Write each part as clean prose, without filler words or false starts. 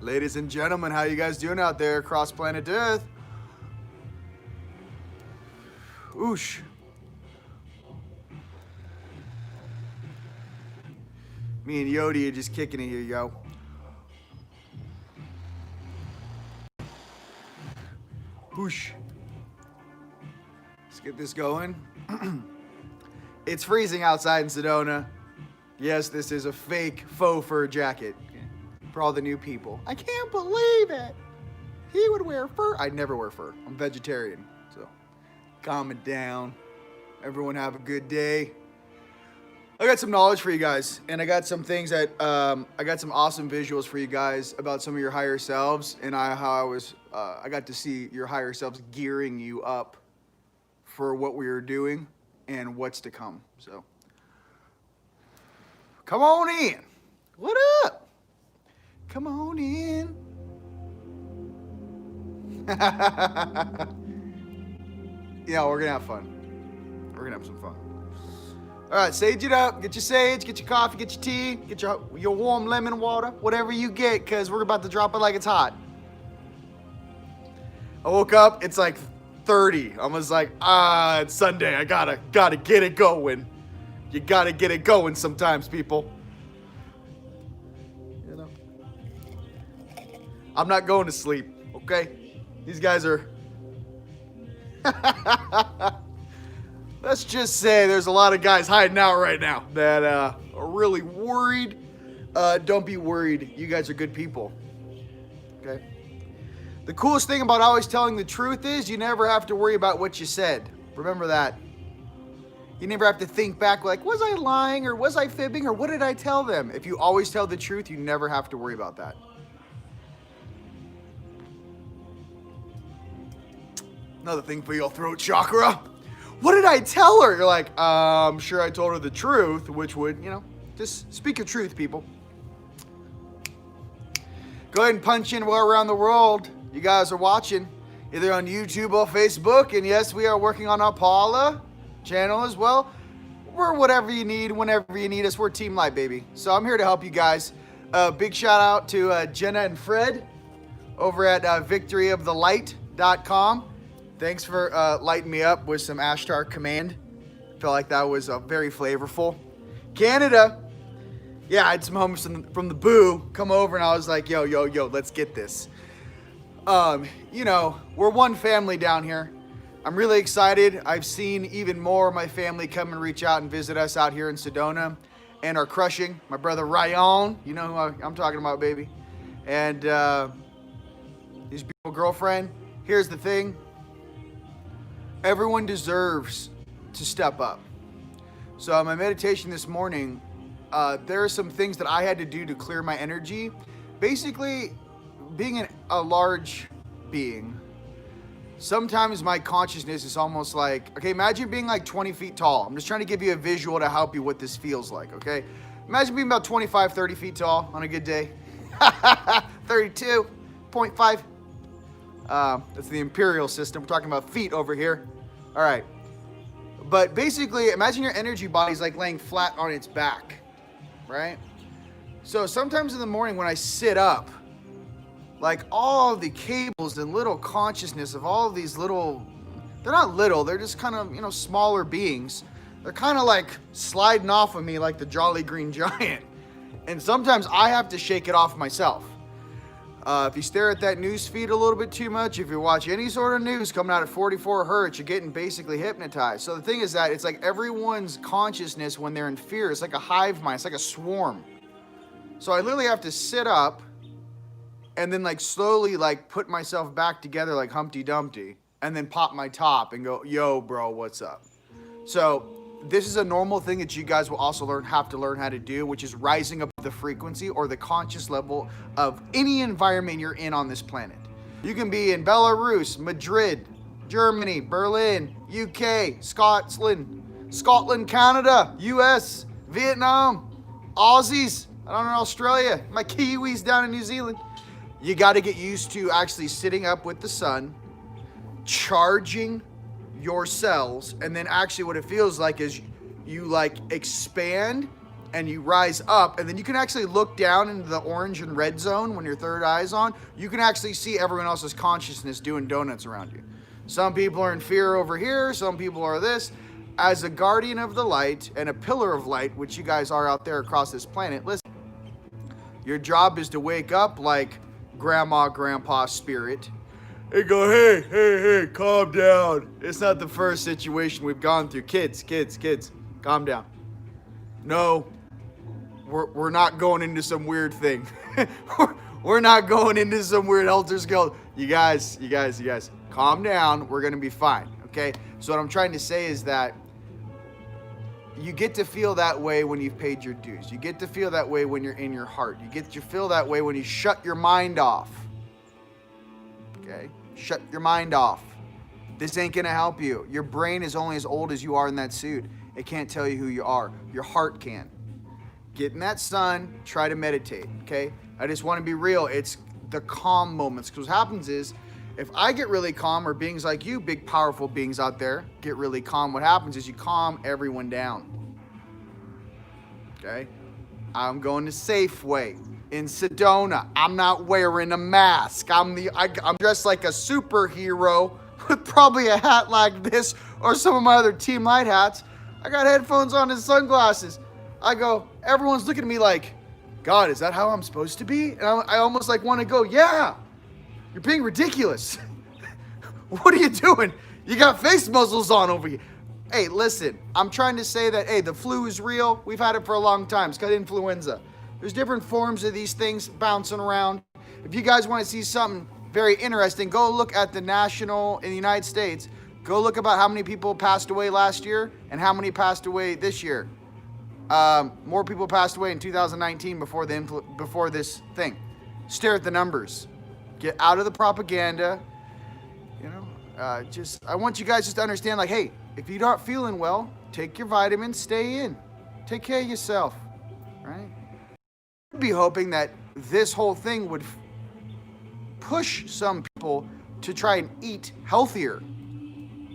Ladies and gentlemen, how you guys doing out there across planet Earth? Oosh. Me and Yodi are just kicking it here, yo. Whoosh. Let's get this going. It's freezing outside in Sedona. Yes, this is a fake faux fur jacket for all the new people. I can't believe it. He would wear fur. I never wear fur. I'm vegetarian, so calm it down. Everyone have a good day. I got some knowledge for you guys, and I got some things that I got some awesome visuals for you guys about some of your higher selves, and I got to see your higher selves gearing you up for what we are doing and what's to come. So come on in. What up? Come on in. Yeah, we're gonna have fun. We're gonna have some fun. All right, sage it up. Get your sage, get your coffee, get your tea, get your warm lemon water, whatever you get, because we're about to drop it like it's hot. I woke up, it's like 30. I was like, it's Sunday. I gotta get it going. You gotta get it going sometimes, people. You know, I'm not going to sleep, okay? These guys are... Let's just say there's a lot of guys hiding out right now that are really worried. Don't be worried. You guys are good people. Okay? The coolest thing about always telling the truth is you never have to worry about what you said. Remember that. You never have to think back like, was I lying or was I fibbing or what did I tell them? If you always tell the truth, you never have to worry about that. Another thing for your throat chakra. What did I tell her? You're like, I'm sure I told her the truth, which would, just speak your truth, people. Go ahead and punch in where around the world you guys are watching, either on YouTube or Facebook. And yes, we are working on our Paula channel as well. We're whatever you need, whenever you need us. We're Team Light, baby. So I'm here to help you guys. Big shout out to Jenna and Fred over at victoryofthelight.com. Thanks for lighting me up with some Ashtar Command. Felt like that was very flavorful. Canada. Yeah, I had some homies from the Boo come over and I was like, yo, let's get this. We're one family down here. I'm really excited. I've seen even more of my family come and reach out and visit us out here in Sedona and are crushing. My brother Rion, you know who I'm talking about, baby. And his beautiful girlfriend. Here's the thing. Everyone deserves to step up. So my meditation this morning, there are some things that I had to do to clear my energy. Basically, being a large being, sometimes my consciousness is almost like, okay, imagine being like 20 feet tall. I'm just trying to give you a visual to help you what this feels like, okay? Imagine being about 25, 30 feet tall on a good day. 32.5. That's the imperial system. We're talking about feet over here. All right. But basically, imagine your energy body's like laying flat on its back, right? So sometimes in the morning when I sit up, like all the cables and little consciousness of all of these little, they're not little, they're just kind of, smaller beings. They're kind of like sliding off of me like the Jolly Green Giant. And sometimes I have to shake it off myself. If you stare at that news feed a little bit too much, if you watch any sort of news coming out at 44 hertz, you're getting basically hypnotized. So the thing is that it's like everyone's consciousness when they're in fear, it's like a hive mind, it's like a swarm. So I literally have to sit up and then like slowly like put myself back together like Humpty Dumpty and then pop my top and go, yo, bro, what's up? So this is a normal thing that you guys will also have to learn how to do, which is rising up the frequency or the conscious level of any environment you're in on this planet. You can be in Belarus, Madrid, Germany, Berlin, UK, Scotland, Canada, US, Vietnam, Aussies, I don't know, Australia, my Kiwis down in New Zealand. You got to get used to actually sitting up with the sun, charging your cells, and then actually what it feels like is you like expand and you rise up, and then you can actually look down into the orange and red zone when your third eye is on. You can actually see everyone else's consciousness doing donuts around you. Some people are in fear over here, some people are this. As a guardian of the light and a pillar of light, which you guys are out there across this planet, listen, your job is to wake up like grandma, grandpa spirit and go, hey, calm down. It's not the first situation we've gone through. Kids, calm down. No, we're not going into some weird thing. We're not going into some weird helter skelter. You guys, calm down. We're going to be fine, okay? So what I'm trying to say is that you get to feel that way when you've paid your dues. You get to feel that way when you're in your heart. You get to feel that way when you shut your mind off. Okay? Shut your mind off. This ain't gonna help you. Your brain is only as old as you are in that suit. It can't tell you who you are. Your heart can. Get in that sun, try to meditate, okay? I just want to be real. It's the calm moments. Because what happens is, if I get really calm, or beings like you, big powerful beings out there, get really calm, what happens is you calm everyone down. Okay? I'm going to Safeway in Sedona. I'm not wearing a mask. I'm dressed like a superhero with probably a hat like this or some of my other Team Light hats. I got headphones on and sunglasses. I go, everyone's looking at me like, God, is that how I'm supposed to be? And I almost like want to go, yeah. You're being ridiculous. What are you doing? You got face muzzles on over you. Hey, listen, I'm trying to say that, hey, the flu is real. We've had it for a long time. It's called influenza. There's different forms of these things bouncing around. If you guys want to see something very interesting, go look at the national in the United States. Go look about how many people passed away last year and how many passed away this year. More people passed away in 2019 before this thing. Stare at the numbers. Get out of the propaganda. You know, I want you guys just to understand, like, hey, if you're not feeling well, take your vitamins, stay in. Take care of yourself, right? I'd be hoping that this whole thing would push some people to try and eat healthier,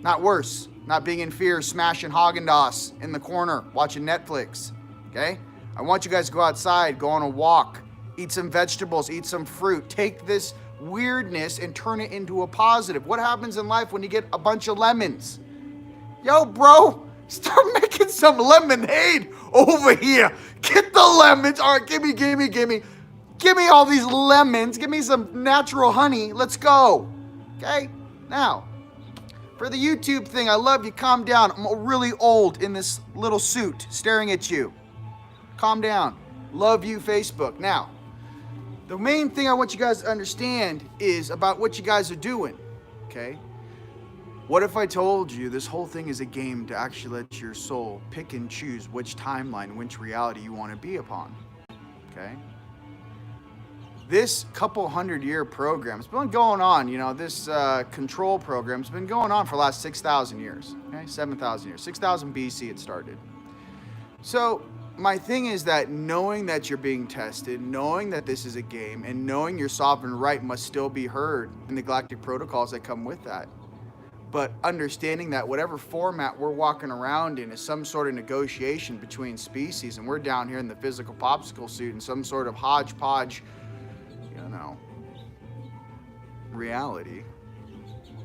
not worse. Not being in fear, smashing Haagen-Dazs in the corner, watching Netflix, okay? I want you guys to go outside, go on a walk, eat some vegetables, eat some fruit. Take this weirdness and turn it into a positive. What happens in life when you get a bunch of lemons? Yo, bro, start making some lemonade over here. Get the lemons. All right, give me. Give me all these lemons. Give me some natural honey. Let's go. Okay? Now, for the YouTube thing, I love you. Calm down. I'm really old in this little suit staring at you. Calm down. Love you, Facebook. Now, the main thing I want you guys to understand is about what you guys are doing, okay? What if I told you this whole thing is a game to actually let your soul pick and choose which timeline, which reality you want to be upon, okay? This couple 100-year program has been going on, this control program's been going on for the last 6,000 years, okay? 7,000 years. 6,000 BC it started. So my thing is that knowing that you're being tested, knowing that this is a game, and knowing your sovereign right must still be heard in the galactic protocols that come with that. But understanding that whatever format we're walking around in is some sort of negotiation between species, and we're down here in the physical popsicle suit in some sort of hodgepodge, reality.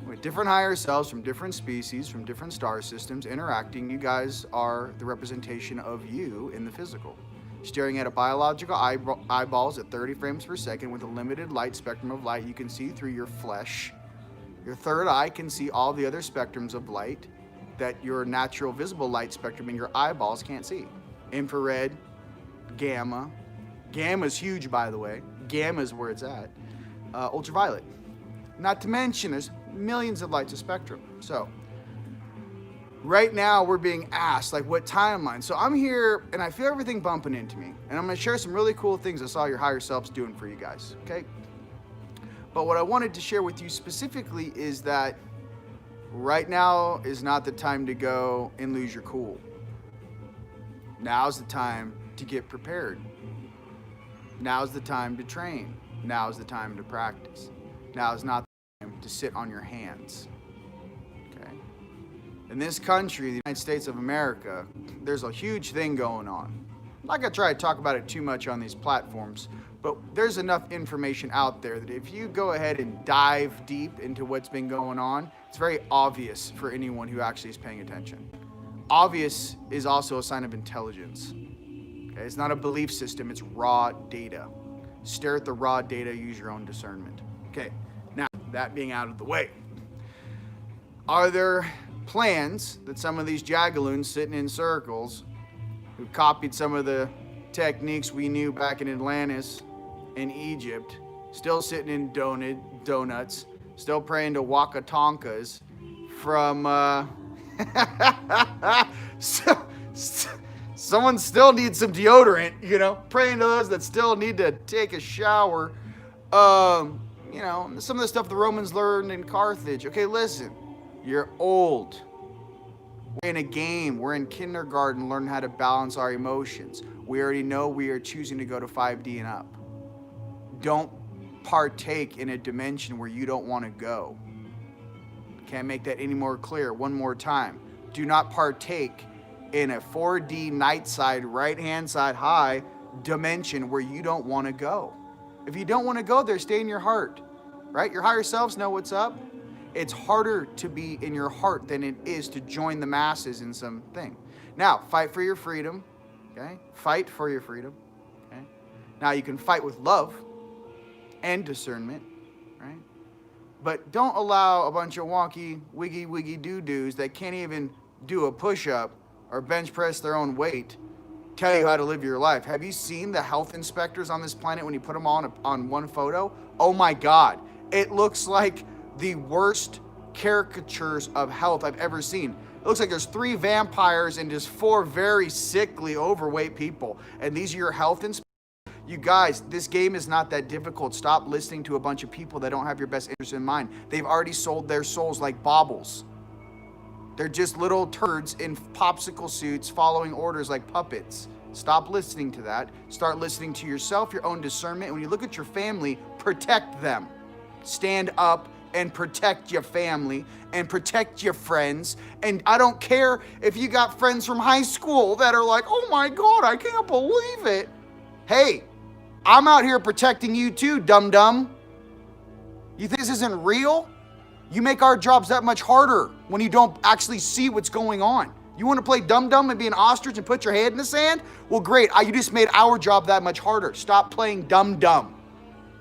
With different higher selves from different species, from different star systems interacting, you guys are the representation of you in the physical. Staring at a biological eyeballs at 30 frames per second with a limited light spectrum of light, you can see through your flesh. Your third eye can see all the other spectrums of light that your natural visible light spectrum in your eyeballs can't see. Infrared, gamma. Gamma's huge, by the way. Gamma's where it's at. Ultraviolet. Not to mention, there's millions of lights of spectrum. So, right now we're being asked, like, what timeline? So I'm here, and I feel everything bumping into me. And I'm going to share some really cool things I saw your higher selves doing for you guys, okay? But what I wanted to share with you specifically is that right now is not the time to go and lose your cool. Now's the time to get prepared. Now's the time to train. Now's the time to practice. Now's not the time to sit on your hands. Okay? In this country, the United States of America, there's a huge thing going on. I'm not going to try to talk about it too much on these platforms, but there's enough information out there that if you go ahead and dive deep into what's been going on, it's very obvious for anyone who actually is paying attention. Obvious is also a sign of intelligence. Okay? It's not a belief system, it's raw data. Stare at the raw data, use your own discernment. Okay, now that being out of the way, are there plans that some of these jagaloons sitting in circles who copied some of the techniques we knew back in Atlantis and Egypt, still sitting in donuts, still praying to Waka Tonkas from, someone still needs some deodorant, you know, praying to those that still need to take a shower. You know, some of the stuff the Romans learned in Carthage. Okay, listen, you're old. We're in a game. We're in kindergarten learning how to balance our emotions. We already know we are choosing to go to 5D and up. Don't partake in a dimension where you don't want to go. Can't make that any more clear. One more time. Do not partake in a 4D night side, right-hand side high dimension where you don't want to go. If you don't want to go there, stay in your heart, right? Your higher selves know what's up. It's harder to be in your heart than it is to join the masses in something. Now, fight for your freedom, okay? Fight for your freedom, okay? Now, you can fight with love and discernment, right? But don't allow a bunch of wonky, wiggy doo-doos that can't even do a push-up or bench press their own weight tell you how to live your life. Have you seen the health inspectors on this planet when you put them on one photo? Oh my God, it looks like the worst caricatures of health I've ever seen. It looks like there's 3 vampires and just 4 very sickly, overweight people. And these are your health inspectors? You guys, this game is not that difficult. Stop listening to a bunch of people that don't have your best interest in mind. They've already sold their souls like baubles. They're just little turds in popsicle suits following orders like puppets. Stop listening to that. Start listening to yourself, your own discernment. And when you look at your family, protect them. Stand up and protect your family and protect your friends. And I don't care if you got friends from high school that are like, oh my God, I can't believe it. Hey, I'm out here protecting you too, dum-dum. You think this isn't real? You make our jobs that much harder when you don't actually see what's going on. You want to play dum-dum and be an ostrich and put your head in the sand? Well, great. You just made our job that much harder. Stop playing dum-dum.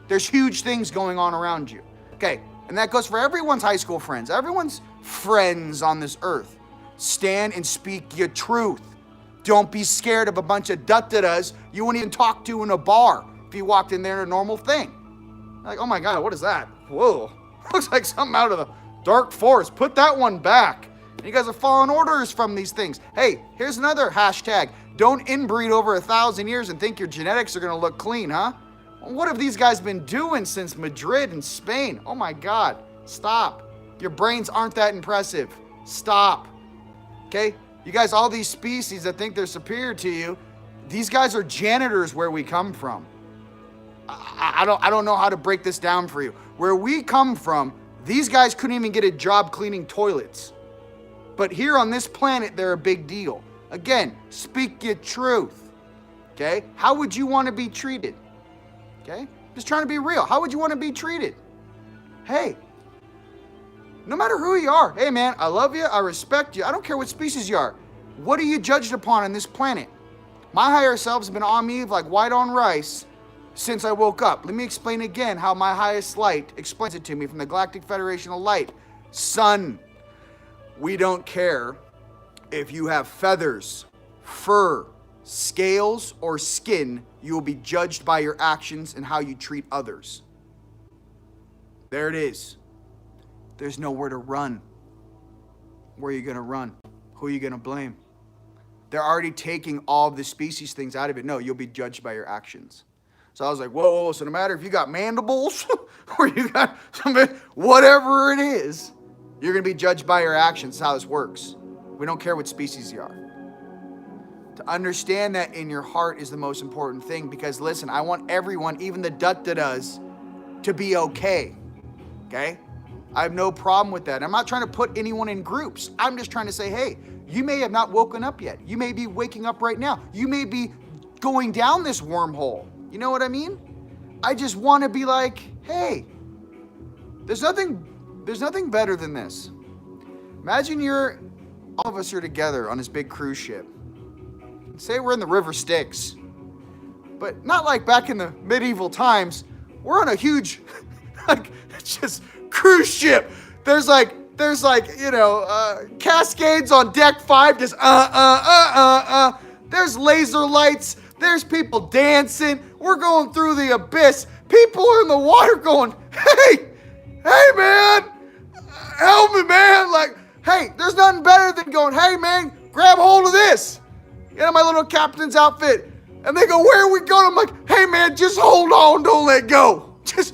There's huge things going on around you. Okay, and that goes for everyone's high school friends, everyone's friends on this earth. Stand and speak your truth. Don't be scared of a bunch of da-da-das you wouldn't even talk to in a bar if you walked in there in a normal thing. Like, oh my God, what is that? Whoa, looks like something out of the dark forest. Put that one back. You guys are following orders from these things. Hey, here's another hashtag. Don't inbreed over 1,000 years and think your genetics are going to look clean, huh? What have these guys been doing since Madrid and Spain? Oh my God, stop. Your brains aren't that impressive. Stop, okay? You guys, all these species that think they're superior to you, these guys are janitors where we come from. I don't know how to break this down for you. Where we come from, these guys couldn't even get a job cleaning toilets. But here on this planet, they're a big deal. Again, speak your truth, okay? How would you want to be treated? Okay? Just trying to be real. How would you want to be treated? Hey, no matter who you are, hey man, I love you, I respect you, I don't care what species you are. What are you judged upon on this planet? My higher self's been on me like white on rice since I woke up. Let me explain again how my highest light explains it to me from the Galactic Federation of Light. Son, we don't care if you have feathers, fur, scales, or skin. You will be judged by your actions and how you treat others. There it is. There's nowhere to run. Where are you going to run? Who are you going to blame? They're already taking all of the species things out of it. No, you'll be judged by your actions. So I was like, whoa, so no matter if you got mandibles or you got something, whatever it is, you're going to be judged by your actions. That's how this works. We don't care what species you are. To understand that in your heart is the most important thing, because listen, I want everyone, even the da-da-das, to be okay. Okay? I have no problem with that. I'm not trying to put anyone in groups. I'm just trying to say, hey, you may have not woken up yet. You may be waking up right now. You may be going down this wormhole. You know what I mean? I just want to be like, hey, there's nothing better than this. Imagine all of us are together on this big cruise ship. Say we're in the River Styx, but not like back in the medieval times. We're on a huge, like, just cruise ship. There's like, cascades on deck 5, just There's laser lights. There's people dancing. We're going through the abyss. People are in the water going, hey man, help me, man. Like, hey, there's nothing better than going, hey man, grab hold of this. Get in my little captain's outfit. And they go, where are we going? I'm like, hey man, just hold on, don't let go. Just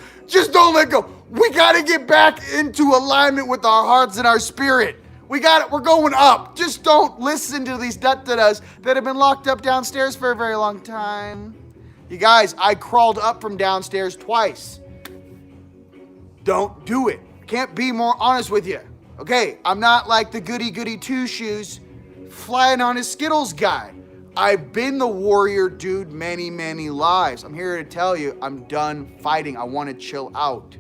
don't let go. We got to get back into alignment with our hearts and our spirit. We're going up. Just don't listen to these da-da-das that have been locked up downstairs for a very long time. You guys, I crawled up from downstairs twice. Don't do it. Can't be more honest with you. Okay, I'm not like the goody-goody two-shoes flying on his Skittles guy. I've been the warrior dude many, many lives. I'm here to tell you, I'm done fighting. I want to chill out.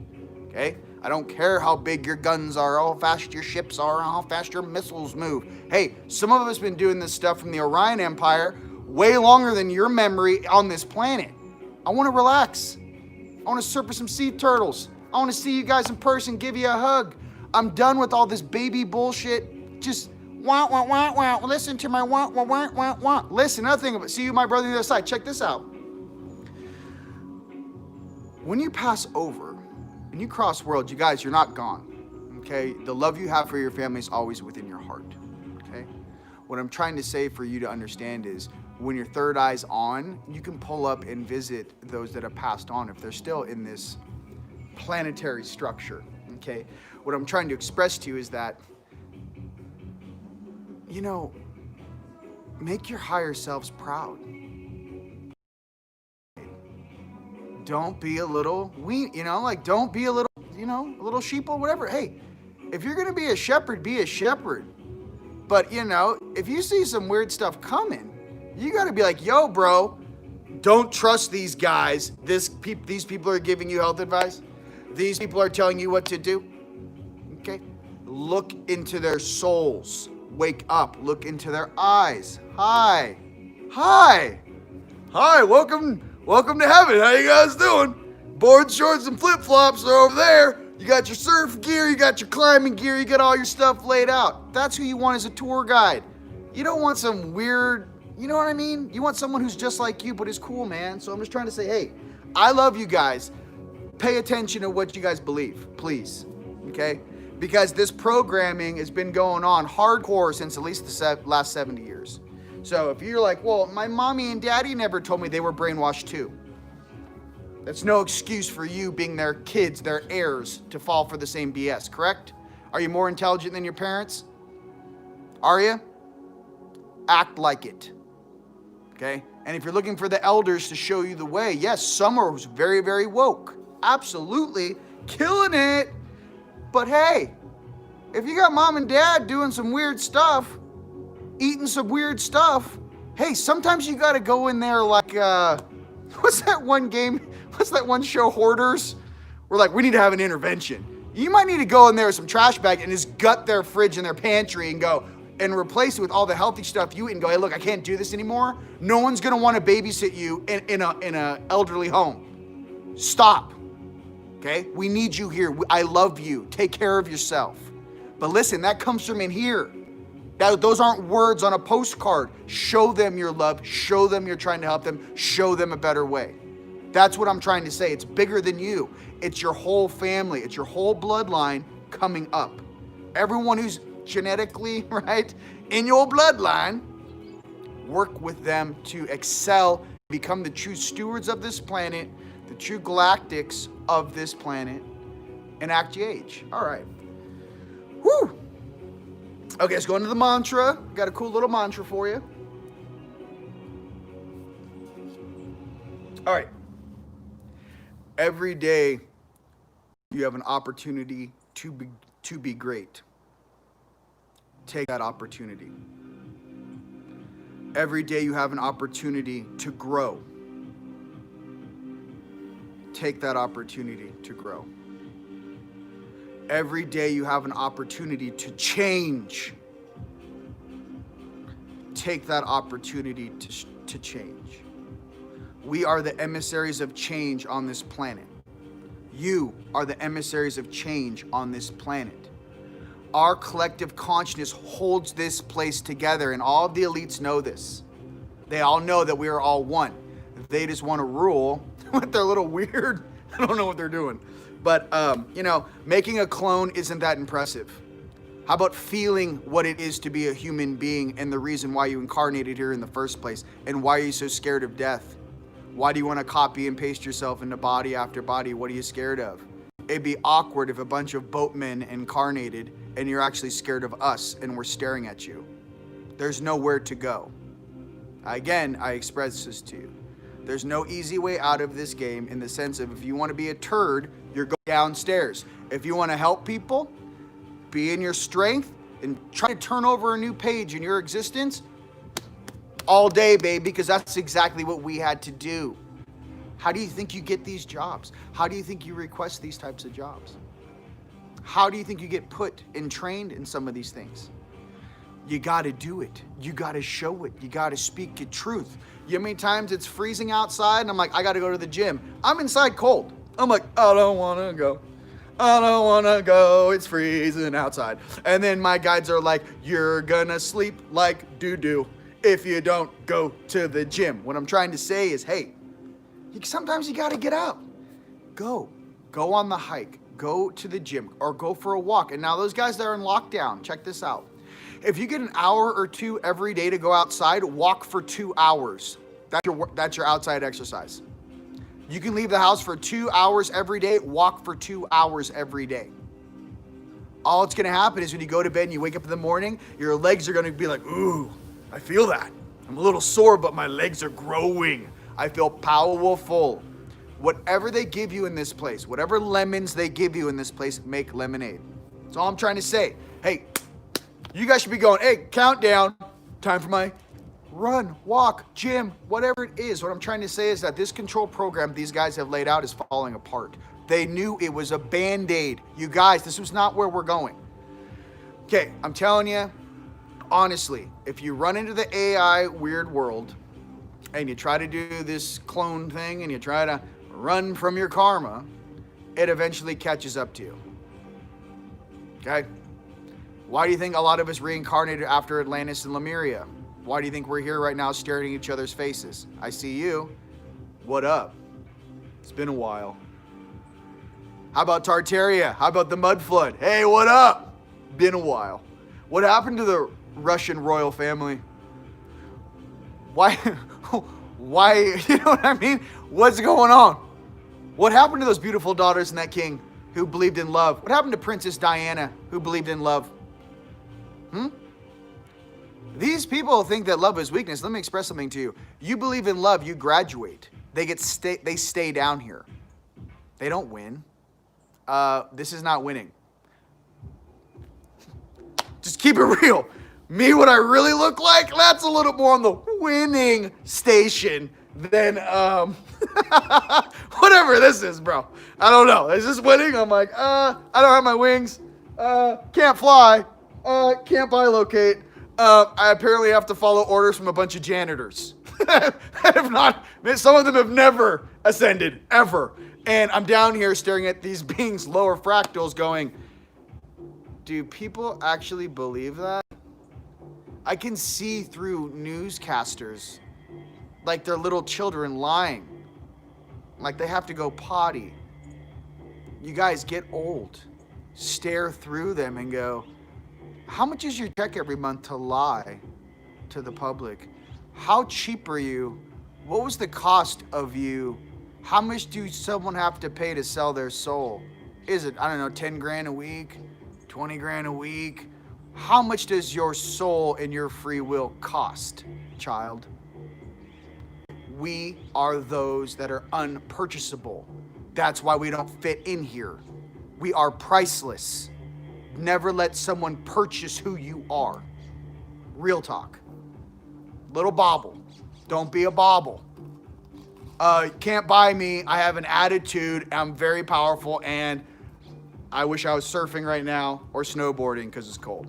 Okay? I don't care how big your guns are, how fast your ships are, how fast your missiles move. Hey, some of us have been doing this stuff from the Orion Empire way longer than your memory on this planet. I want to relax. I want to surf some sea turtles. I want to see you guys in person, give you a hug. I'm done with all this baby bullshit. Just wah, wah, wah, wah. Listen to my wah, wah, wah, wah, wah. Listen, another thing about, see you, my brother, on the other side. Check this out. When you pass over and you cross worlds, you guys, you're not gone. Okay? The love you have for your family is always within your heart. Okay? What I'm trying to say for you to understand is when your third eye's on, you can pull up and visit those that have passed on if they're still in this planetary structure. Okay? What I'm trying to express to you is that, you know, make your higher selves proud. Don't be a little don't be a little, a little sheep or whatever. Hey, if you're going to be a shepherd, be a shepherd. But, if you see some weird stuff coming, you got to be like, yo, bro, don't trust these guys. These people are giving you health advice. These people are telling you what to do. Okay? Look into their souls. Wake up. Look into their eyes. Hi. Welcome to heaven. How you guys doing? Board shorts and flip-flops are over there. You got your surf gear, you got your climbing gear, you got all your stuff laid out. That's who you want as a tour guide. You don't want some weird, you know what I mean? You want someone who's just like you, but is cool, man. So I'm just trying to say, hey, I love you guys. Pay attention to what you guys believe, please. Okay? Because this programming has been going on hardcore since at least the last 70 years. So if you're like, well, my mommy and daddy never told me they were brainwashed too. That's no excuse for you being their kids, their heirs, to fall for the same BS, correct? Are you more intelligent than your parents? Are you? Act like it. Okay? And if you're looking for the elders to show you the way, yes, some are very, very woke. Absolutely. Killing it. But hey, if you got mom and dad doing some weird stuff, eating some weird stuff, hey, sometimes you got to go in there like, what's that one game? What's that one show, Hoarders? We're like, we need to have an intervention. You might need to go in there with some trash bag and just gut their fridge and their pantry and go and replace it with all the healthy stuff you eat and go, hey, look, I can't do this anymore. No one's going to want to babysit you in a elderly home. Stop. Okay? We need you here. I love you. Take care of yourself. But listen, that comes from in here. Those aren't words on a postcard. Show them your love. Show them you're trying to help them. Show them a better way. That's what I'm trying to say. It's bigger than you. It's your whole family. It's your whole bloodline coming up. Everyone who's genetically, right, in your bloodline, work with them to excel, become the true stewards of this planet, the true galactics of this planet, and act your age. All right. Whew. Okay, let's go into the mantra. Got a cool little mantra for you. All right. Every day you have an opportunity to be great. Take that opportunity. Every day you have an opportunity to grow. Take that opportunity to grow. Every day you have an opportunity to change. Take that opportunity to change. We are the emissaries of change on this planet. You are the emissaries of change on this planet. Our collective consciousness holds this place together, and all of the elites know this. They all know that we are all one. They just want to rule with their little weird, I don't know what they're doing. But, making a clone isn't that impressive. How about feeling what it is to be a human being and the reason why you incarnated here in the first place, and why are you so scared of death? Why do you want to copy and paste yourself into body after body? What are you scared of? It'd be awkward if a bunch of boatmen incarnated and you're actually scared of us and we're staring at you. There's nowhere to go. Again, I express this to you. There's no easy way out of this game, in the sense of, if you want to be a turd, you're going downstairs. If you want to help people, be in your strength and try to turn over a new page in your existence all day, baby, because that's exactly what we had to do. How do you think you get these jobs? How do you think you request these types of jobs? How do you think you get put and trained in some of these things? You got to do it. You got to show it. You got to speak the truth. You know how many times it's freezing outside and I'm like, I got to go to the gym. I'm inside cold. I'm like, I don't want to go. I don't want to go. It's freezing outside. And then my guides are like, you're going to sleep like doo-doo if you don't go to the gym. What I'm trying to say is, hey, sometimes you got to get out. Go on the hike. Go to the gym or go for a walk. And now those guys that are in lockdown, check this out. If you get an hour or two every day to go outside, walk for 2 hours. That's your outside exercise. You can leave the house for 2 hours every day, walk for 2 hours every day. All it's gonna happen is when you go to bed and you wake up in the morning, your legs are gonna be like, ooh, I feel that. I'm a little sore, but my legs are growing. I feel powerful. Whatever they give you in this place, whatever lemons they give you in this place, make lemonade. That's all I'm trying to say. Hey, you guys should be going, hey, countdown, time for my run, walk, gym, whatever it is. What I'm trying to say is that this control program these guys have laid out is falling apart. They knew it was a Band-Aid. You guys, this was not where we're going. Okay, I'm telling you, honestly, if you run into the AI weird world and you try to do this clone thing and you try to run from your karma, it eventually catches up to you. Okay? Why do you think a lot of us reincarnated after Atlantis and Lemuria? Why do you think we're here right now staring at each other's faces? I see you. What up? It's been a while. How about Tartaria? How about the mud flood? Hey, what up? Been a while. What happened to the Russian royal family? Why? Why? You know what I mean? What's going on? What happened to those beautiful daughters and that king who believed in love? What happened to Princess Diana who believed in love? These people think that love is weakness. Let me express something to you. You believe in love, you graduate. They stay down here. They don't win. This is not winning. Just keep it real. Me, what I really look like, that's a little more on the winning station than whatever this is, bro. I don't know. Is this winning? I'm like, I don't have my wings. Can't fly. Can't bilocate. I apparently have to follow orders from a bunch of janitors. If not, some of them have never ascended, ever. And I'm down here staring at these beings' lower fractals going, do people actually believe that? I can see through newscasters like they're little children lying. Like they have to go potty. You guys get old. Stare through them and go, how much is your check every month to lie to the public? How cheap are you? What was the cost of you? How much do someone have to pay to sell their soul? Is it, I don't know, 10 grand a week? 20 grand a week? How much does your soul and your free will cost, child? We are those that are unpurchasable. That's why we don't fit in here. We are priceless. Never let someone purchase who you are. Real talk. Little bauble. Don't be a bauble. Can't buy me. I have an attitude. I'm very powerful, and I wish I was surfing right now or snowboarding because it's cold.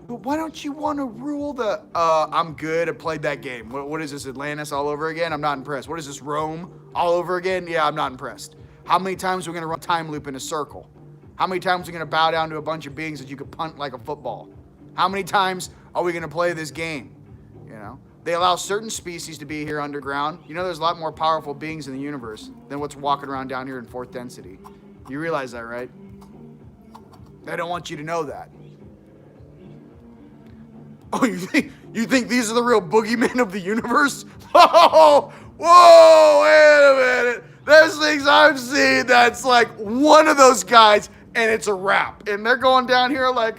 But why don't you want to rule the... I'm good. I played that game. What is this, Atlantis all over again? I'm not impressed. What is this, Rome all over again? Yeah, I'm not impressed. How many times are we going to run time loop in a circle? How many times are we going to bow down to a bunch of beings that you could punt like a football? How many times are we going to play this game? You know? They allow certain species to be here underground. You know, there's a lot more powerful beings in the universe than what's walking around down here in fourth density. You realize that, right? They don't want you to know that. Oh, you think these are the real boogeymen of the universe? Whoa, wait a minute. There's things I've seen that's like one of those guys, and it's a wrap. And they're going down here like,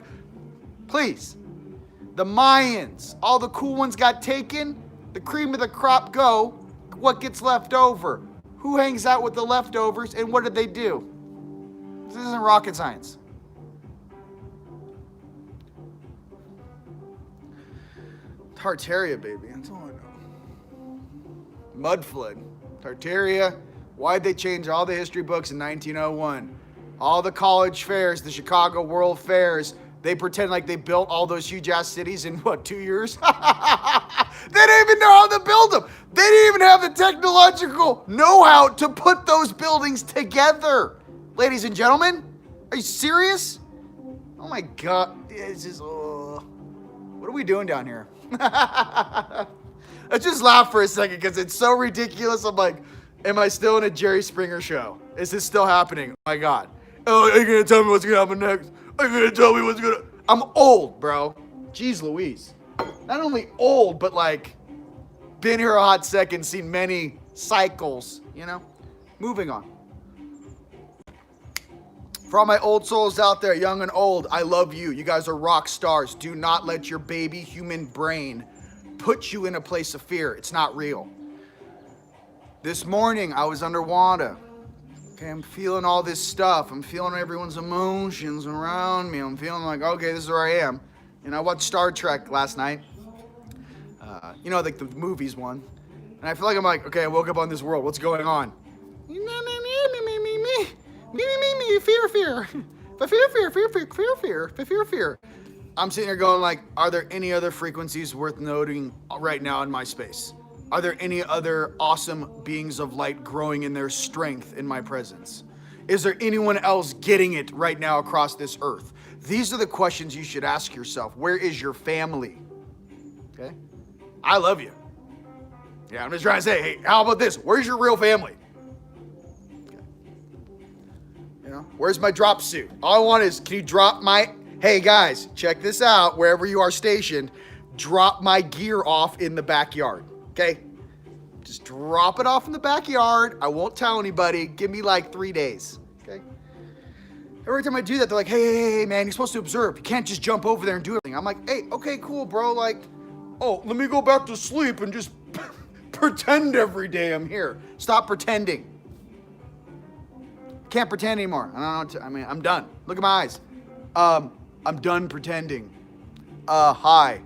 please. The Mayans, all the cool ones got taken. The cream of the crop go. What gets left over? Who hangs out with the leftovers, and what did they do? This isn't rocket science. Tartaria, baby. That's all I know. Mud flood. Tartaria. Why'd they change all the history books in 1901? All the college fairs, the Chicago World Fairs, they pretend like they built all those huge ass cities in what, 2 years? They didn't even know how to build them. They didn't even have the technological know-how to put those buildings together. Ladies and gentlemen, are you serious? Oh my God. It's just, what are we doing down here? I just laugh for a second because it's so ridiculous. I'm like, am I still in a Jerry Springer show? Is this still happening? Oh my God. Oh, are you going to tell me what's going to happen next? Are you going to tell me what's going to... I'm old, bro. Jeez Louise. Not only old, but like, been here a hot second, seen many cycles, you know? Moving on. For all my old souls out there, young and old, I love you. You guys are rock stars. Do not let your baby human brain put you in a place of fear. It's not real. This morning, I was underwater. Okay, I'm feeling all this stuff. I'm feeling everyone's emotions around me. I'm feeling like, okay, this is where I am. And I watched Star Trek last night. You know, like the movies one. And I feel like I'm like, okay, I woke up on this world. What's going on? Fear. I'm sitting here going like, are there any other frequencies worth noting right now in my space? Are there any other awesome beings of light growing in their strength in my presence? Is there anyone else getting it right now across this earth? These are the questions you should ask yourself. Where is your family? Okay? I love you. Yeah, I'm just trying to say, hey, how about this? Where's your real family? Where's my drop suit? All I want is, can you drop my... Hey, guys, check this out. Wherever you are stationed, drop my gear off in the backyard, okay? Just drop it off in the backyard. I won't tell anybody. Give me like 3 days, okay? Every time I do that, they're like, hey, man, you're supposed to observe. You can't just jump over there and do everything. I'm like, hey, okay, cool, bro. Like, oh, let me go back to sleep and just pretend every day I'm here. Stop pretending. Can't pretend anymore. I'm done. Look at my eyes. I'm done pretending. Hi.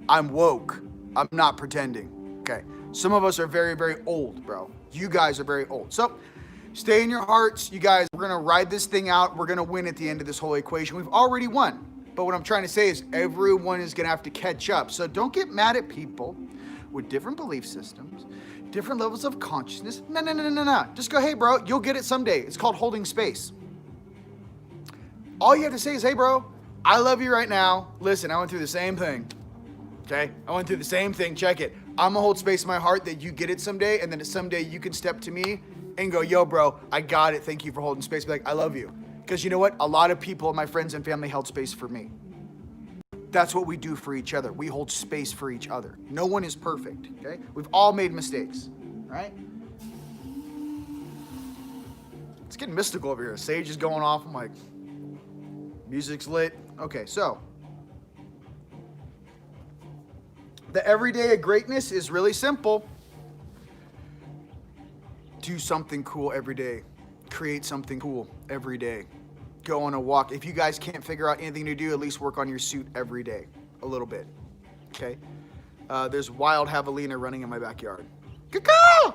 I'm woke. I'm not pretending. Okay. Some of us are very, very old, bro. You guys are very old. So stay in your hearts. You guys, we're going to ride this thing out. We're going to win at the end of this whole equation. We've already won. But what I'm trying to say is everyone is going to have to catch up. So don't get mad at people with different belief systems, different levels of consciousness. No. Just go, hey, bro, you'll get it someday. It's called holding space. All you have to say is, hey, bro, I love you right now. Listen, I went through the same thing. Okay? I went through the same thing. Check it. I'm going to hold space in my heart that you get it someday, and then someday you can step to me and go, yo, bro, I got it. Thank you for holding space. Be like, I love you. Because you know what? A lot of people, my friends and family, held space for me. That's what we do for each other. We hold space for each other. No one is perfect, okay? We've all made mistakes, right? It's getting mystical over here. Sage is going off. I'm like, music's lit. Okay, so the everyday of greatness is really simple. Do something cool every day. Create something cool every day. Go on a walk. If you guys can't figure out anything to do, at least work on your suit every day a little bit. Okay? There's wild javelina running in my backyard. Caw-caw!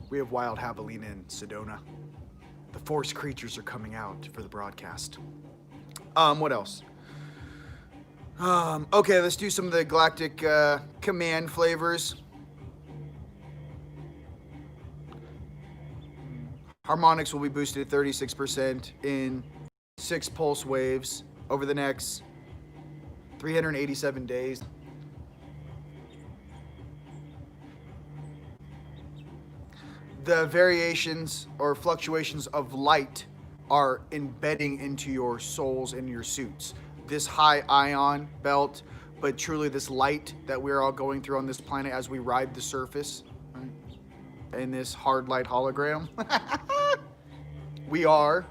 We have wild javelina in Sedona. The forest creatures are coming out for the broadcast. What else? Okay, let's do some of the galactic command flavors. Harmonics will be boosted at 36% in 6 pulse waves over the next 387 days. The variations or fluctuations of light are embedding into your souls and your suits. This high ion belt, but truly this light that we're all going through on this planet as we ride the surface, right? In this hard light hologram. We are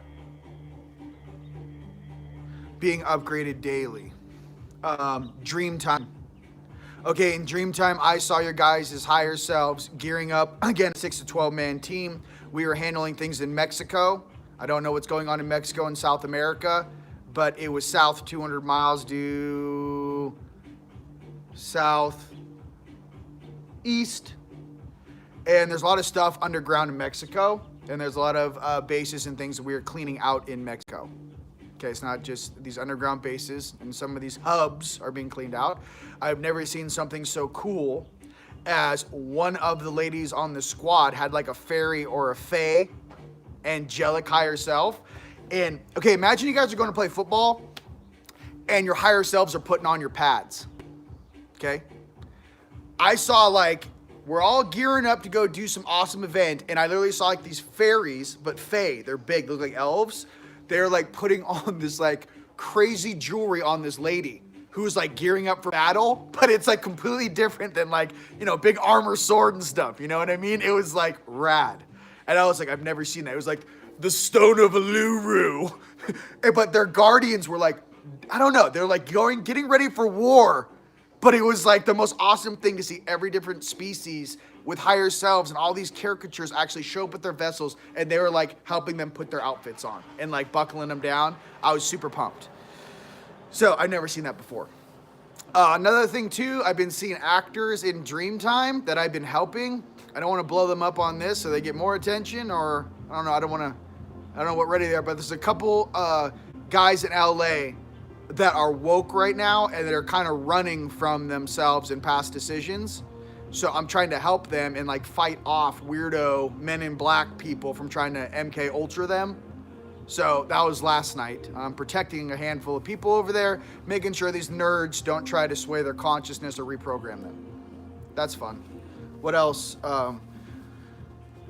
being upgraded daily. Dream time. Okay, in dream time, I saw your guys' higher selves gearing up, again, 6 to 12 man team. We were handling things in Mexico. I don't know what's going on in Mexico and South America, but it was south 200 miles due south east. And there's a lot of stuff underground in Mexico, and there's a lot of bases and things that we are cleaning out in Mexico. Okay, it's not just these underground bases, and some of these hubs are being cleaned out. I've never seen something so cool as one of the ladies on the squad had like a fairy or a fae, angelic higher self. And okay, imagine you guys are going to play football and your higher selves are putting on your pads. Okay? I saw like, we're all gearing up to go do some awesome event, and I literally saw like these fairies, but fae, they're big, they look like elves. They're like putting on this like crazy jewelry on this lady who's like gearing up for battle, but it's like completely different than like, you know, big armor sword and stuff. You know what I mean? It was like rad. And I was like, I've never seen that. It was like the Stone of Uluru. But their guardians were like, I don't know. They're like getting ready for war. But it was like the most awesome thing to see every different species with higher selves and all these caricatures actually show up with their vessels, and they were like helping them put their outfits on and like buckling them down. I was super pumped. So I've never seen that before. Another thing too, I've been seeing actors in Dreamtime that I've been helping. I don't want to blow them up on this so they get more attention, or I don't know. I don't know what ready they are, but there's a couple guys in LA that are woke right now and they're kind of running from themselves and past decisions. So I'm trying to help them and like fight off weirdo men in black people from trying to MK Ultra them. So that was last night. I'm protecting a handful of people over there, making sure these nerds don't try to sway their consciousness or reprogram them. That's fun. What else?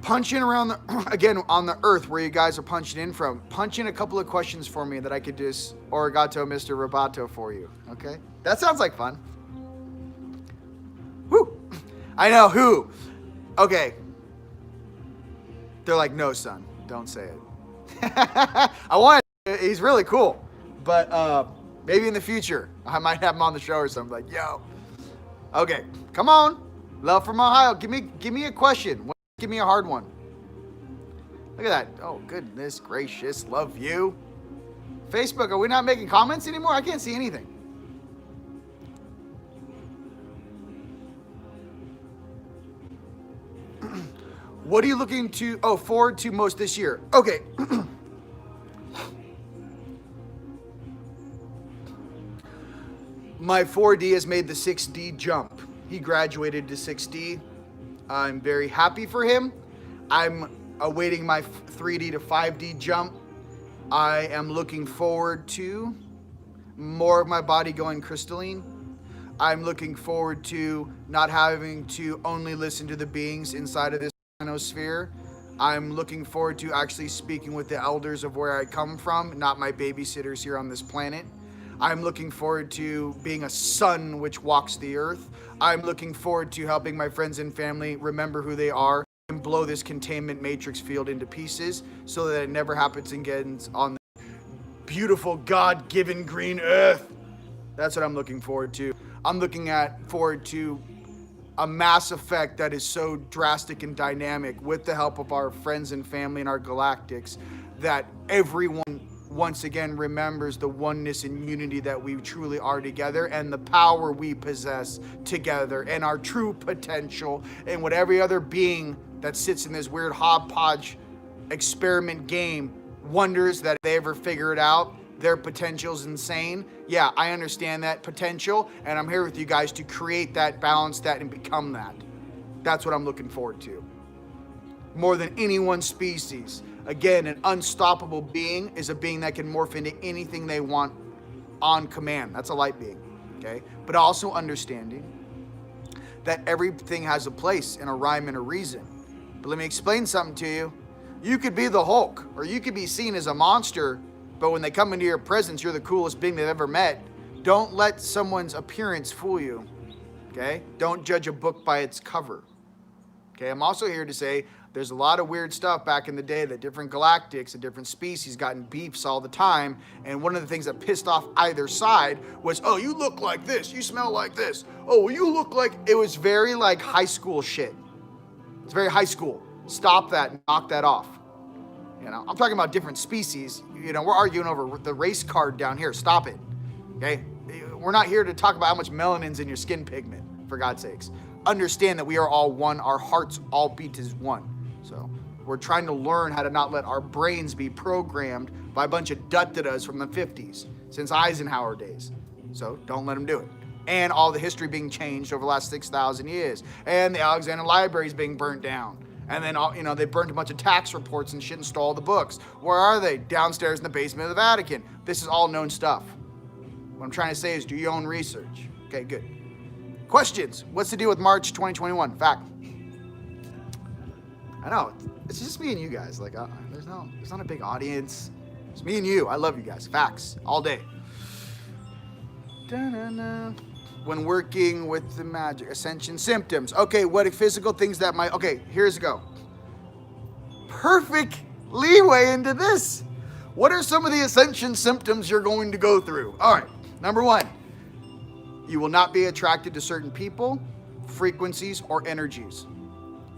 Punch in around the, again, on the earth where you guys are punching in from. Punch in a couple of questions for me that I could just Origato Mr. Roboto for you, okay? That sounds like fun. Woo! I know, who? Okay. They're like, no, son, don't say it. I want to, he's really cool, but maybe in the future, I might have him on the show or something, like, yo. Okay, come on. Love from Ohio, give me a question. Give me a hard one. Look at that. Oh, goodness gracious. Love you. Facebook, are we not making comments anymore? I can't see anything. What are you looking to, forward to most this year? Okay. My 4D has made the 6D jump. He graduated to 6D. I'm very happy for him. I'm awaiting my 3D to 5D jump. I am looking forward to more of my body going crystalline. I'm looking forward to not having to only listen to the beings inside of this ionosphere. I'm looking forward to actually speaking with the elders of where I come from, not my babysitters here on this planet. I'm looking forward to being a sun which walks the earth. I'm looking forward to helping my friends and family remember who they are and blow this containment matrix field into pieces so that it never happens again on the beautiful God-given green earth. That's what I'm looking forward to. I'm looking forward to a mass effect that is so drastic and dynamic with the help of our friends and family and our galactics that everyone once again remembers the oneness and unity that we truly are together, and the power we possess together, and our true potential, and what every other being that sits in this weird hodgepodge experiment game wonders that if they ever figure it out, their potential's insane. Yeah, I understand that potential, and I'm here with you guys to create that, balance that, and become that. That's what I'm looking forward to. More than any one species. Again, an unstoppable being is a being that can morph into anything they want on command. That's a light being, okay? But also understanding that everything has a place and a rhyme and a reason. But let me explain something to you. You could be the Hulk, or you could be seen as a monster, but when they come into your presence, you're the coolest being they've ever met. Don't let someone's appearance fool you, okay? Don't judge a book by its cover, okay? I'm also here to say there's a lot of weird stuff back in the day that different galactics and different species got in beefs all the time, and one of the things that pissed off either side was, oh, you look like this, you smell like this, oh, well, you look like... It was very like high school shit. It's very high school. Stop that and knock that off. You know, I'm talking about different species. You know, we're arguing over the race card down here. Stop it, okay? We're not here to talk about how much melanin's in your skin pigment, for God's sakes. Understand that we are all one. Our hearts all beat as one. So we're trying to learn how to not let our brains be programmed by a bunch of dut-da-das from the 50s, since Eisenhower days. So don't let them do it. And all the history being changed over the last 6,000 years. And the Alexandrian libraries being burnt down. And then, you know, they burnt a bunch of tax reports and shit and stole all the books. Where are they? Downstairs in the basement of the Vatican. This is all known stuff. What I'm trying to say is do your own research. Okay, good. Questions? What's the deal with March 2021? Fact. I know, it's just me and you guys. Like, there's not a big audience. It's me and you. I love you guys. Facts. All day. Da-na-na. When working with the magic. Ascension symptoms. Okay, what physical things that might... Okay, here's a go. Perfect leeway into this. What are some of the ascension symptoms you're going to go through? All right, number one. You will not be attracted to certain people, frequencies, or energies.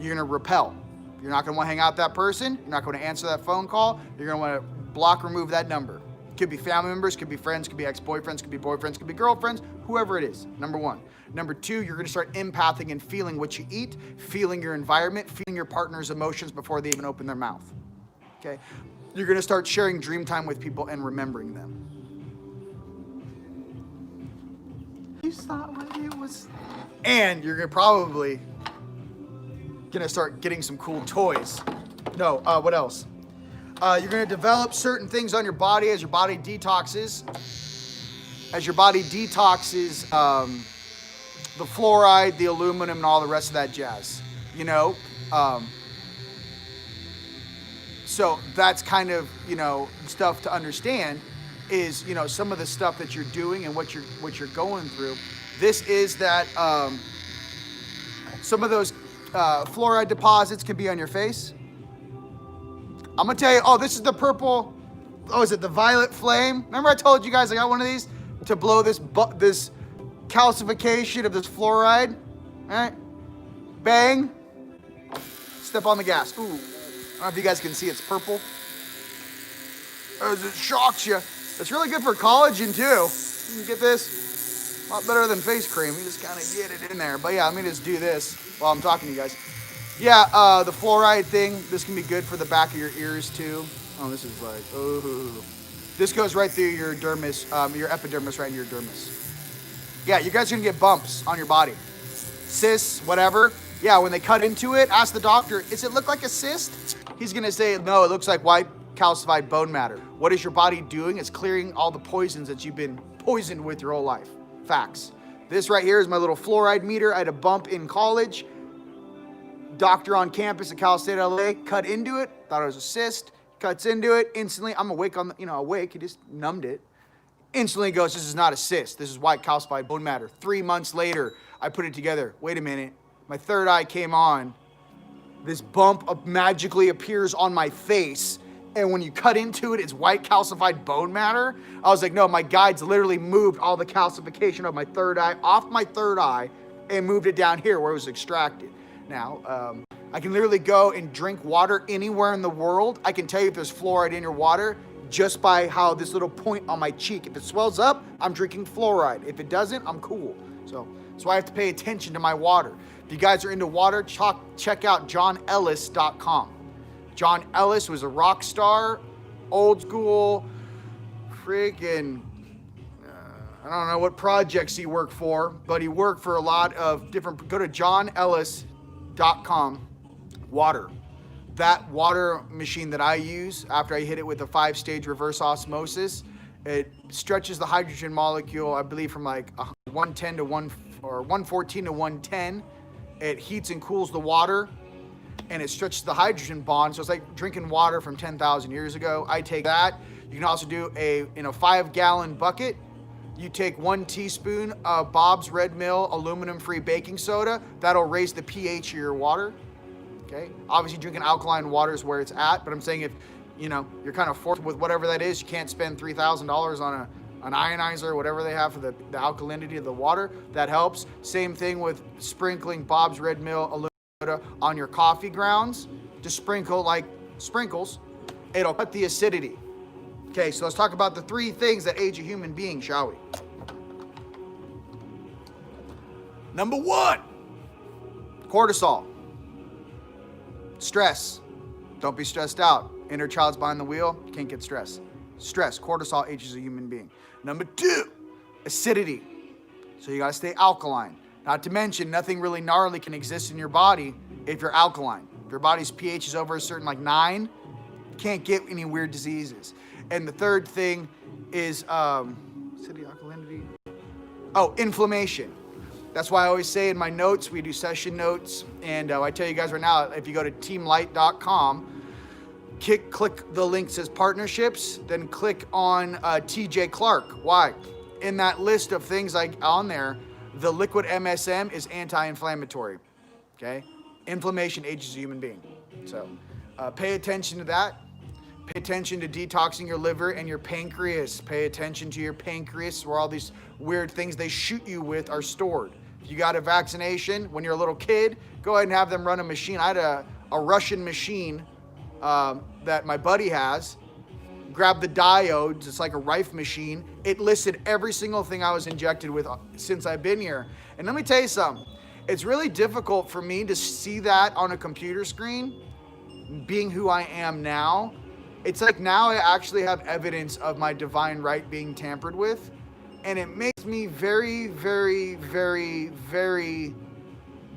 You're going to repel. You're not going to want to hang out with that person. You're not going to answer that phone call. You're going to want to block, remove that number. Could be family members, could be friends, could be ex-boyfriends, could be boyfriends, could be girlfriends, whoever it is, number one. Number two, you're gonna start empathing and feeling what you eat, feeling your environment, feeling your partner's emotions before they even open their mouth, okay? You're gonna start sharing dream time with people and remembering them. You thought what it was... And you're probably gonna start getting some cool toys. No, what else? You're going to develop certain things on your body as your body detoxes. As your body detoxes the fluoride, the aluminum, and all the rest of that jazz. You know? So that's kind of, you know, stuff to understand is, you know, some of the stuff that you're doing and what you're going through. This is that some of those fluoride deposits can be on your face. I'm gonna tell you, oh, this is the purple, oh, is it the violet flame? Remember I told you guys I got one of these to blow this calcification of this fluoride? All right, bang, step on the gas. Ooh, I don't know if you guys can see, it's purple. As it shocks you. It's really good for collagen too. You can get this, a lot better than face cream. You just kind of get it in there. But yeah, let me just do this while I'm talking to you guys. Yeah, the fluoride thing, this can be good for the back of your ears too. Oh, this is like, oh. This goes right through your dermis, your epidermis, right into your dermis. Yeah, you guys are gonna get bumps on your body. Cysts, whatever. Yeah, when they cut into it, ask the doctor, does it look like a cyst? He's gonna say, no, it looks like white calcified bone matter. What is your body doing? It's clearing all the poisons that you've been poisoned with your whole life. Facts. This right here is my little fluoride meter. I had a bump in college. Doctor on campus at Cal State LA cut into it, thought it was a cyst, cuts into it, instantly, I'm awake on the, awake, he just numbed it. Instantly goes, this is not a cyst, this is white calcified bone matter. 3 months later, I put it together. Wait a minute, my third eye came on. This bump magically appears on my face, and when you cut into it, it's white calcified bone matter. I was like, no, my guides literally moved all the calcification of my third eye off my third eye and moved it down here where it was extracted. Now, I can literally go and drink water anywhere in the world. I can tell you if there's fluoride in your water, just by how this little point on my cheek, if it swells up, I'm drinking fluoride. If it doesn't, I'm cool. So that's why I have to pay attention to my water. If you guys are into water, check out johnellis.com. John Ellis was a rock star, old school, freaking, I don't know what projects he worked for, but he worked for a lot of different, go to johnellis.com, water. That water machine that I use, after I hit it with a 5-stage reverse osmosis, it stretches the hydrogen molecule, I believe, from like 110 to 114 to 110. It heats and cools the water, and it stretches the hydrogen bond. So it's like drinking water from 10,000 years ago. I take that. You can also do in a 5-gallon bucket, you take 1 teaspoon of Bob's Red Mill aluminum-free baking soda. That'll raise the pH of your water. Okay. Obviously, drinking alkaline water is where it's at, but I'm saying if you're kind of forced with whatever that is, you can't spend $3,000 on an ionizer or whatever they have for the alkalinity of the water. That helps. Same thing with sprinkling Bob's Red Mill aluminum soda on your coffee grounds. Just sprinkle like sprinkles. It'll cut the acidity. Okay, so let's talk about the 3 things that age a human being, shall we? Number 1, cortisol. Stress. Don't be stressed out. Inner child's behind the wheel. Can't get stressed. Stress. Cortisol ages a human being. Number 2, acidity. So you gotta stay alkaline. Not to mention, nothing really gnarly can exist in your body if you're alkaline. If your body's pH is over a certain 9, you can't get any weird diseases. And the 3rd thing is acidity, alkalinity. Oh, inflammation. That's why I always say in my notes, we do session notes, and I tell you guys right now, if you go to teamlight.com, click the link that says partnerships, then click on TJ Clark. Why? In that list of things like on there, the liquid MSM is anti-inflammatory. Okay? Inflammation ages a human being. So pay attention to that. Pay attention to detoxing your liver and your pancreas. Pay attention to your pancreas, where all these weird things they shoot you with are stored. If you got a vaccination when you're a little kid, go ahead and have them run a machine. I had a Russian machine that my buddy has. Grab the diodes. It's like a Rife machine. It listed every single thing I was injected with since I've been here. And let me tell you something. It's really difficult for me to see that on a computer screen, being who I am now. It's like now I actually have evidence of my divine right being tampered with. And it makes me very, very, very, very,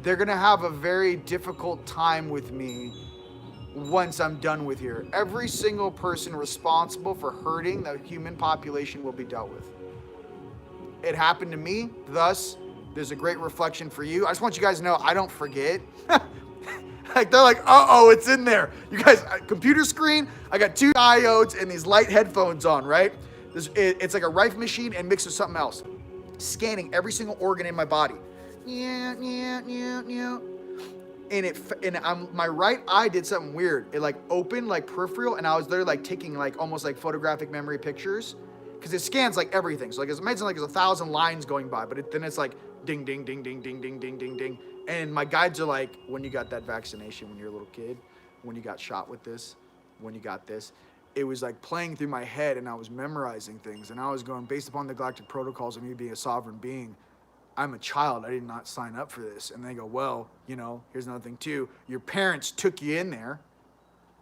they're going to have a very difficult time with me once I'm done with here. Every single person responsible for hurting the human population will be dealt with. It happened to me, thus, there's a great reflection for you. I just want you guys to know I don't forget. Like they're like, uh-oh, it's in there. You guys, computer screen, I got 2 diodes and these light headphones on, right? It's like a Rife machine and mixed with something else. Scanning every single organ in my body. And my right eye did something weird. It like opened like peripheral, and I was there like taking like almost like photographic memory pictures, because it scans like everything. So like imagine like there's 1,000 lines going by, but then it's like ding, ding, ding, ding, ding, ding, ding, ding, ding. And my guides are like, when you got that vaccination when you're a little kid, when you got shot with this, when you got this, it was like playing through my head, and I was memorizing things, and I was going, based upon the galactic protocols of me being a sovereign being, I'm a child, I did not sign up for this. And they go, well, here's another thing too. Your parents took you in there.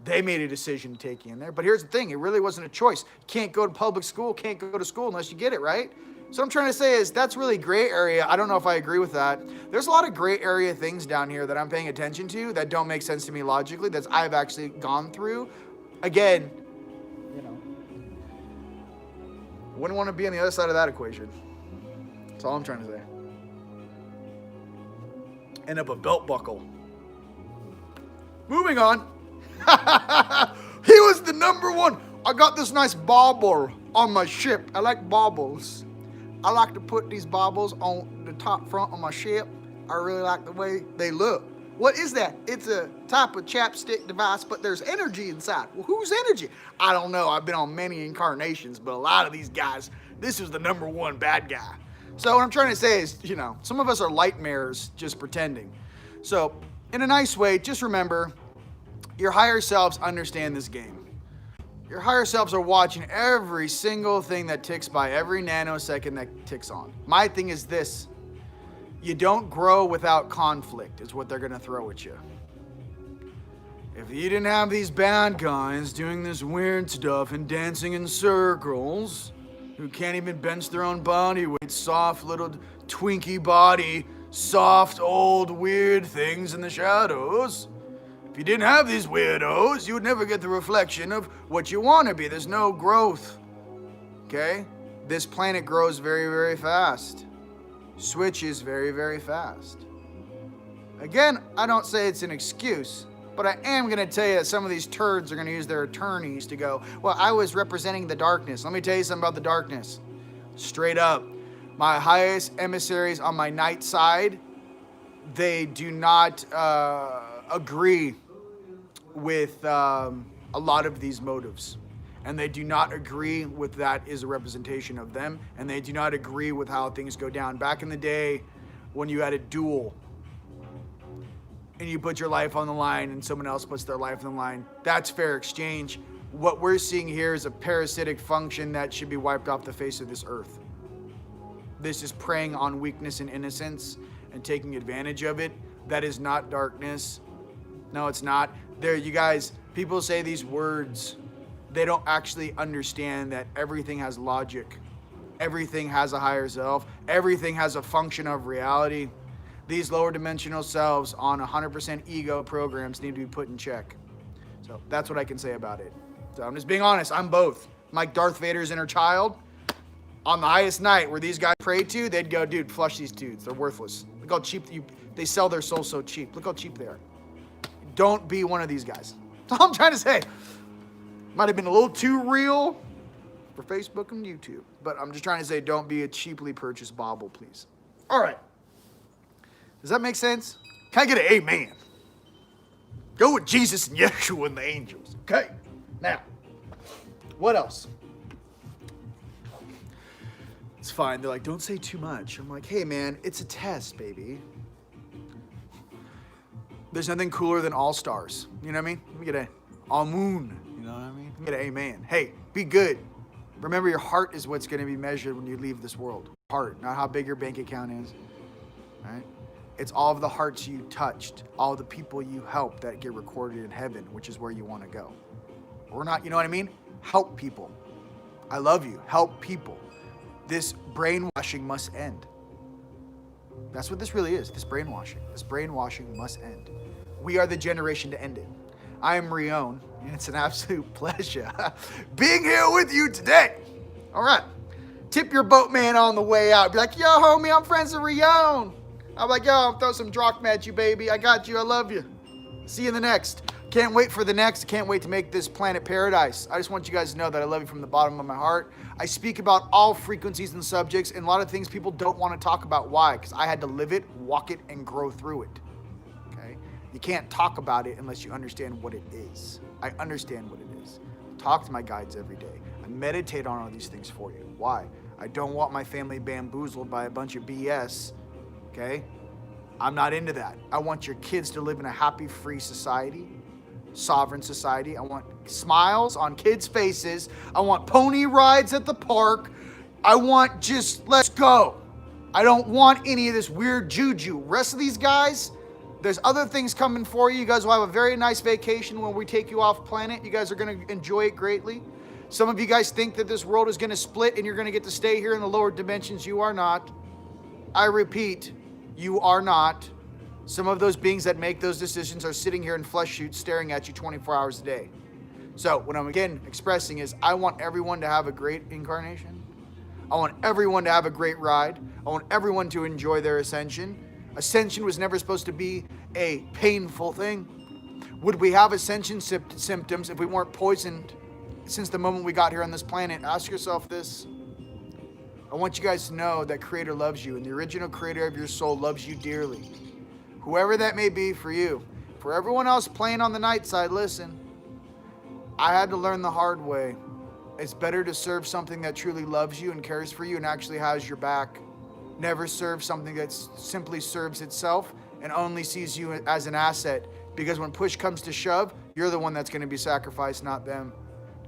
They made a decision to take you in there. But here's the thing, it really wasn't a choice. You can't go to public school, can't go to school unless you get it, right? So what I'm trying to say is that's really gray area. I don't know if I agree with that. There's a lot of gray area things down here that I'm paying attention to that don't make sense to me logically, that I've actually gone through. Again, I wouldn't want to be on the other side of that equation. That's all I'm trying to say. End up a belt buckle. Moving on. He was the number 1. I got this nice bauble on my ship. I like baubles. I like to put these baubles on the top front of my ship. I really like the way they look. What is that? It's a type of chapstick device, but there's energy inside. Well, whose energy? I don't know. I've been on many incarnations, but a lot of these guys, this is the number 1 bad guy. So what I'm trying to say is, some of us are nightmares just pretending. So in a nice way, just remember, your higher selves understand this game. Your higher selves are watching every single thing that ticks by, every nanosecond that ticks on. My thing is this. You don't grow without conflict, is what they're going to throw at you. If you didn't have these bad guys doing this weird stuff and dancing in circles, who can't even bench their own body weight, soft little Twinkie body, soft old weird things in the shadows. If you didn't have these weirdos, you would never get the reflection of what you want to be. There's no growth. Okay? This planet grows very, very fast. Switches very, very fast. Again, I don't say it's an excuse, but I am going to tell you that some of these turds are going to use their attorneys to go, well, I was representing the darkness. Let me tell you something about the darkness. Straight up. My highest emissaries on my night side, they do not agree with a lot of these motives. And they do not agree with that is a representation of them. And they do not agree with how things go down. Back in the day when you had a duel and you put your life on the line and someone else puts their life on the line, that's fair exchange. What we're seeing here is a parasitic function that should be wiped off the face of this earth. This is preying on weakness and innocence and taking advantage of it. That is not darkness. No, it's not. There, you guys, people say these words. They don't actually understand that everything has logic. Everything has a higher self. Everything has a function of reality. These lower dimensional selves on 100% ego programs need to be put in check. So that's what I can say about it. So I'm just being honest. I'm both. I'm like Darth Vader's inner child. On the highest night where these guys pray to, they'd go, dude, flush these dudes. They're worthless. Look how cheap they sell their souls so cheap. Look how cheap they are. Don't be one of these guys. That's all I'm trying to say. Might have been a little too real for Facebook and YouTube, but I'm just trying to say don't be a cheaply purchased bauble, please. All right. Does that make sense? Can I get an amen? Go with Jesus and Yeshua and the angels. Okay. Now, what else? It's fine. They're like, don't say too much. I'm like, hey, man, it's a test, baby. There's nothing cooler than all stars. You know what I mean? Let me get a amun. You know what I mean? Get an amen. Hey, be good. Remember, your heart is what's going to be measured when you leave this world. Heart, not how big your bank account is. All right? It's all of the hearts you touched, all the people you helped that get recorded in heaven, which is where you want to go. We're not, you know what I mean? Help people. I love you. Help people. This brainwashing must end. That's what this really is, this brainwashing. This brainwashing must end. We are the generation to end it. I am Rion, and it's an absolute pleasure being here with you today. All right. Tip your boatman on the way out. Be like, yo, homie, I'm friends with Rion. I'm like, yo, I'll throw some drachma at you, baby. I got you. I love you. See you in the next. Can't wait for the next. Can't wait to make this planet paradise. I just want you guys to know that I love you from the bottom of my heart. I speak about all frequencies and subjects and a lot of things people don't want to talk about. Why? Because I had to live it, walk it, and grow through it. Okay? You can't talk about it unless you understand what it is. I understand what it is. Talk to my guides every day. I meditate on all these things for you. Why? I don't want my family bamboozled by a bunch of BS. Okay? I'm not into that. I want your kids to live in a happy, free society. Sovereign society. I want smiles on kids' faces. I want pony rides at the park. I want just let's go. I don't want any of this weird juju. Rest of these guys, there's other things coming for you. You guys will have a very nice vacation when we take you off planet. You guys are going to enjoy it greatly. Some of you guys think that this world is going to split and you're going to get to stay here in the lower dimensions. You are not. I repeat, you are not. Some of those beings that make those decisions are sitting here in flesh suits staring at you 24 hours a day. So what I'm again expressing is I want everyone to have a great incarnation. I want everyone to have a great ride. I want everyone to enjoy their ascension. Ascension was never supposed to be a painful thing. Would we have ascension symptoms if we weren't poisoned since the moment we got here on this planet? Ask yourself this. I want you guys to know that Creator loves you and the original creator of your soul loves you dearly. Whoever that may be for you. For everyone else playing on the night side, listen. I had to learn the hard way. It's better to serve something that truly loves you and cares for you and actually has your back. Never serve something that simply serves itself and only sees you as an asset. Because when push comes to shove, you're the one that's going to be sacrificed, not them.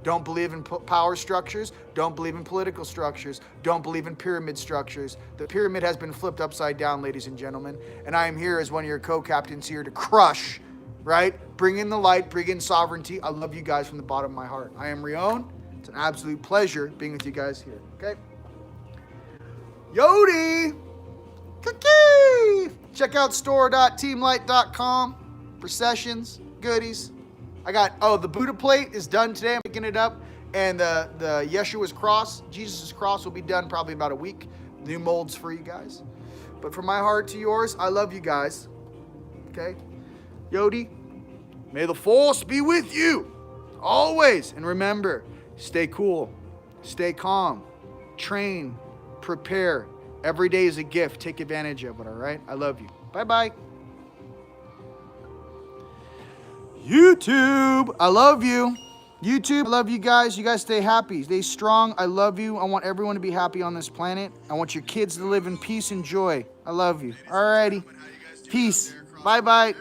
Don't believe in power structures. Don't believe in political structures. Don't believe in pyramid structures. The pyramid has been flipped upside down, ladies and gentlemen. And I am here as one of your co-captains here to crush, right? Bring in the light, bring in sovereignty. I love you guys from the bottom of my heart. I am Rion. It's an absolute pleasure being with you guys here, okay? Yodi! Cookie! Check out store.teamlight.com for sessions, goodies. I got, the Buddha plate is done today. I'm picking it up. And the Yeshua's cross, Jesus' cross, will be done probably about a week. New molds for you guys. But from my heart to yours, I love you guys. Okay? Yodi, may the force be with you always. And remember, stay cool, stay calm, train, prepare. Every day is a gift. Take advantage of it, all right? I love you. Bye-bye. YouTube, I love you. YouTube, I love you guys. You guys stay happy, stay strong. I love you. I want everyone to be happy on this planet. I want your kids to live in peace and joy. I love you. Alrighty. Peace. Bye-bye.